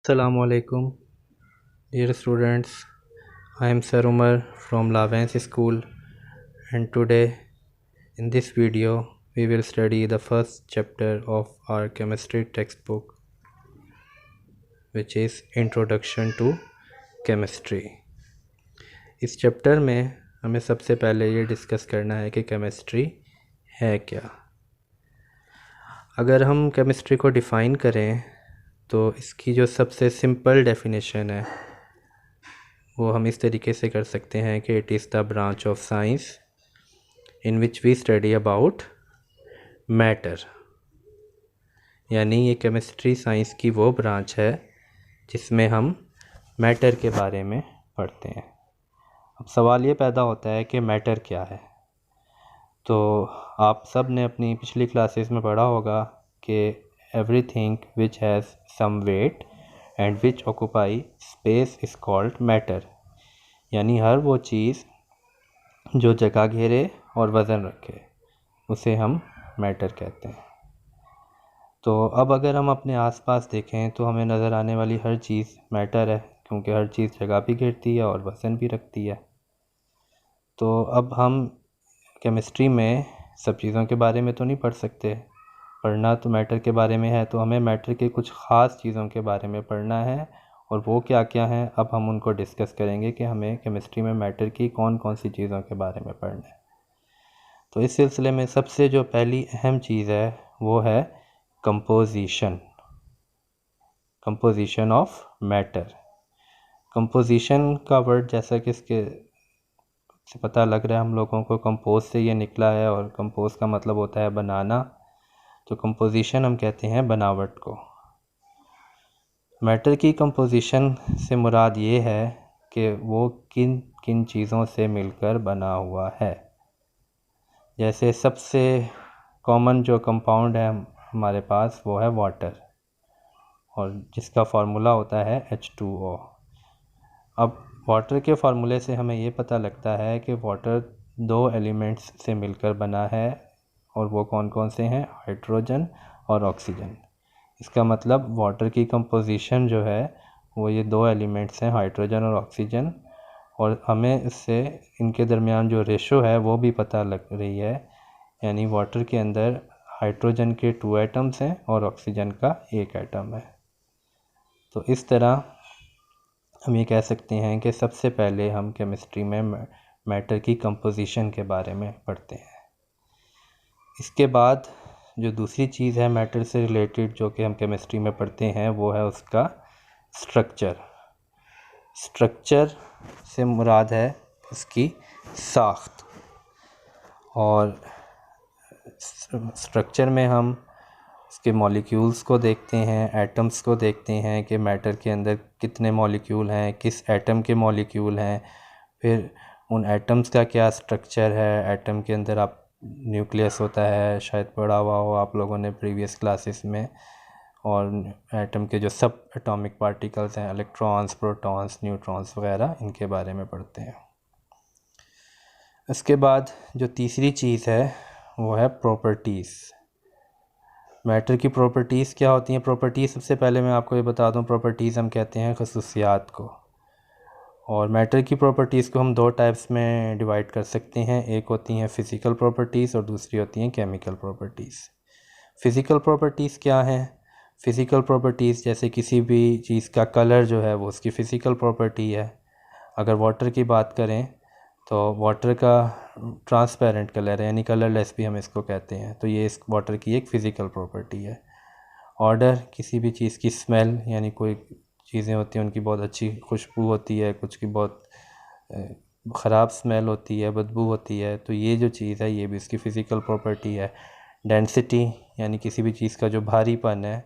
Assalamu alaikum, dear students. I am Sir Umar from Lavance School, and today in this video we will study the first chapter of our chemistry textbook, which is Introduction to Chemistry. इस chapter में हमें सबसे पहले ये discuss करना है कि chemistry है क्या। अगर हम केमिस्ट्री को डिफ़ाइन करें तो इसकी जो सबसे सिंपल डेफिनेशन है वो हम इस तरीके से कर सकते हैं कि it is the branch of science in which we study about matter. यानी ये केमिस्ट्री साइंस की वो ब्रांच है जिसमें हम मैटर के बारे में पढ़ते हैं। अब सवाल ये पैदा होता है कि मैटर क्या है। तो आप सब ने अपनी पिछली क्लासेस में पढ़ा होगा कि everything which has some weight and which occupy space is called matter. यानी हर वो चीज़ जो जगह घेरे और वज़न रखे उसे हम मैटर कहते हैं। तो अब अगर हम अपने आसपास देखें तो हमें नज़र आने वाली हर चीज़ मैटर है, क्योंकि हर चीज़ जगह भी घेरती है और वज़न भी रखती है। तो अब हम केमिस्ट्री में सब चीज़ों के बारे में तो नहीं पढ़ सकते, पढ़ना तो मैटर के बारे में है, तो हमें मैटर के कुछ ख़ास चीज़ों के बारे में पढ़ना है। और वो क्या क्या हैं अब हम उनको डिस्कस करेंगे कि हमें केमिस्ट्री में मैटर की कौन कौन सी चीज़ों के बारे में पढ़ना है। तो इस सिलसिले में सबसे जो पहली अहम चीज़ है वो है कंपोजिशन ऑफ मैटर। कंपोजिशन का वर्ड जैसा कि इसके से पता लग रहा है हम लोगों को, कंपोज से ये निकला है और कंपोज का मतलब होता है बनाना। तो कंपोजिशन हम कहते हैं बनावट को। मैटर की कंपोजिशन से मुराद ये है कि वो किन किन चीज़ों से मिलकर बना हुआ है। जैसे सबसे कॉमन जो कंपाउंड है हमारे पास वो है वाटर, और जिसका फार्मूला होता है H2O। अब वाटर के फार्मूले से हमें ये पता लगता है कि वाटर दो एलिमेंट्स से मिलकर बना है, और वो कौन कौन से हैं, हाइड्रोजन और ऑक्सीजन। इसका मतलब वाटर की कंपोजिशन जो है वो ये दो एलिमेंट्स हैं, हाइड्रोजन और ऑक्सीजन, और हमें इससे इनके दरमियान जो रेशो है वो भी पता लग रही है। यानी वाटर के अंदर हाइड्रोजन के 2 एटम्स हैं और ऑक्सीजन का 1 एटम है। तो इस तरह हम ये कह सकते हैं कि सबसे पहले हम केमिस्ट्री में मैटर की कंपोजिशन के बारे में पढ़ते हैं। इसके बाद जो दूसरी चीज़ है मैटर से रिलेटेड जो कि हम केमिस्ट्री में पढ़ते हैं वो है उसका स्ट्रक्चर। स्ट्रक्चर से मुराद है उसकी साख्त, और स्ट्रक्चर में हम इसके मॉलिक्यूल्स को देखते हैं, एटम्स को देखते हैं कि मैटर के अंदर कितने मॉलिक्यूल हैं, किस एटम के मॉलिक्यूल हैं, फिर उन एटम्स का क्या स्ट्रक्चर है। एटम के अंदर आप न्यूक्लियस होता है, शायद पढ़ा हुआ हो आप लोगों ने प्रीवियस क्लासेस में, और एटम के जो सब एटॉमिक पार्टिकल्स हैं, इलेक्ट्रॉन्स, प्रोटॉन्स, न्यूट्रॉन्स वगैरह, इनके बारे में पढ़ते हैं। इसके बाद जो तीसरी चीज़ है वो है प्रॉपर्टीज़। मैटर की प्रॉपर्टीज़ क्या होती हैं। प्रॉपर्टीज़ सबसे पहले मैं आपको ये बता दूं, प्रॉपर्टीज़ हम कहते हैं खसूसियात को। और मैटर की प्रॉपर्टीज़ को हम दो टाइप्स में डिवाइड कर सकते हैं, एक होती हैं फ़िज़िकल प्रॉपर्टीज़ और दूसरी होती हैं केमिकल प्रॉपर्टीज़। फ़िज़िकल प्रॉपर्टीज़ क्या हैं। फ़िज़िकल प्रॉपर्टीज़ जैसे किसी भी चीज़ का कलर जो है वो उसकी फ़िज़िकल प्रॉपर्टी है। अगर वाटर की बात करें तो वाटर का ट्रांसपेरेंट कलर है, यानी कलरलेस भी हम इसको कहते हैं, तो ये इस वाटर की एक फ़िज़िकल प्रॉपर्टी है। ऑर्डर, किसी भी चीज़ की स्मेल, यानी कोई चीज़ें होती हैं उनकी बहुत अच्छी खुशबू होती है, कुछ की बहुत ख़राब स्मेल होती है, बदबू होती है, तो ये जो चीज़ है ये भी इसकी फ़िज़िकल प्रॉपर्टी है। डेंसिटी, यानी किसी भी चीज़ का जो भारीपन है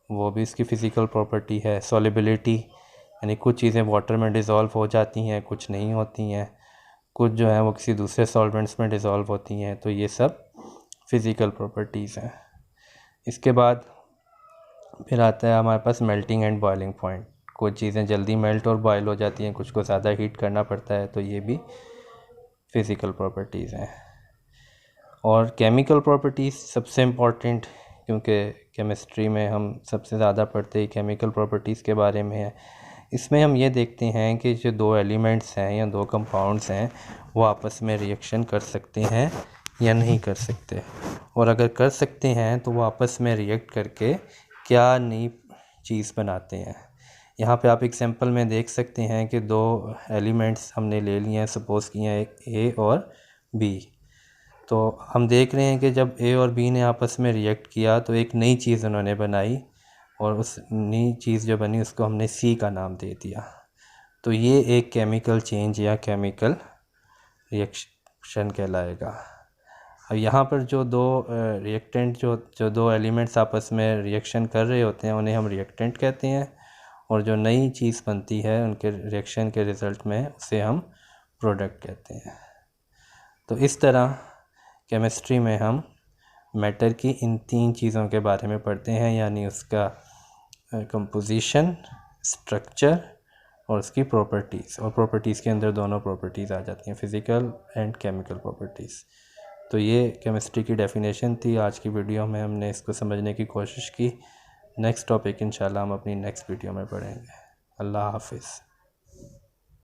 वो भी इसकी फ़िज़िकल प्रॉपर्टी है। सॉल्युबिलिटी, यानी कुछ चीज़ें वाटर में डिज़ोल्व हो जाती हैं, कुछ नहीं होती हैं, कुछ जो है वो किसी दूसरे सॉल्वेंट्स में डिज़ोल्व होती हैं, तो ये सब फ़िज़िकल प्रॉपर्टीज़ हैं। इसके बाद फिर आता है हमारे पास मेल्टिंग एंड बॉइलिंग पॉइंट। कुछ चीज़ें जल्दी मेल्ट और बॉयल हो जाती हैं, कुछ को ज़्यादा हीट करना पड़ता है, तो ये भी फ़िज़िकल प्रॉपर्टीज़ हैं। और केमिकल प्रॉपर्टीज़ सबसे इम्पॉर्टेंट, क्योंकि केमिस्ट्री में हम सबसे ज़्यादा पढ़ते ही केमिकल प्रॉपर्टीज़ के बारे में है। इसमें हम ये देखते हैं कि जो दो एलिमेंट्स हैं या दो कंपाउंड्स हैं वो आपस में रिएक्शन कर सकते हैं या नहीं कर सकते, और अगर कर सकते हैं तो वो आपस में रिएक्ट करके क्या नई चीज़ बनाते हैं। यहाँ पे आप एग्जांपल में देख सकते हैं कि दो एलिमेंट्स हमने ले लिए हैं, सपोज़ किए हैं ए और बी। तो हम देख रहे हैं कि जब ए और बी ने आपस में रिएक्ट किया तो एक नई चीज़ उन्होंने बनाई, और उस नई चीज़ जो बनी उसको हमने सी का नाम दे दिया। तो ये एक केमिकल चेंज या केमिकल रिएक्शन कहलाएगा। अब यहाँ पर जो दो रिएक्टेंट जो दो एलिमेंट्स आपस में रिएक्शन कर रहे होते हैं उन्हें हम रिएक्टेंट कहते हैं, और जो नई चीज़ बनती है उनके रिएक्शन के रिज़ल्ट में उसे हम प्रोडक्ट कहते हैं। तो इस तरह केमिस्ट्री में हम मैटर की इन तीन चीज़ों के बारे में पढ़ते हैं, यानी उसका कंपोजिशन, स्ट्रक्चर और उसकी प्रॉपर्टीज़। और प्रॉपर्टीज़ के अंदर दोनों प्रॉपर्टीज़ आ जाती हैं, फ़िज़िकल एंड केमिकल प्रॉपर्टीज़। तो ये केमिस्ट्री की डेफिनेशन थी। आज की वीडियो में हमने इसको समझने की कोशिश की। नेक्स्ट टॉपिक इंशाल्लाह हम अपनी नेक्स्ट वीडियो में पढ़ेंगे। अल्लाह हाफ़िज़।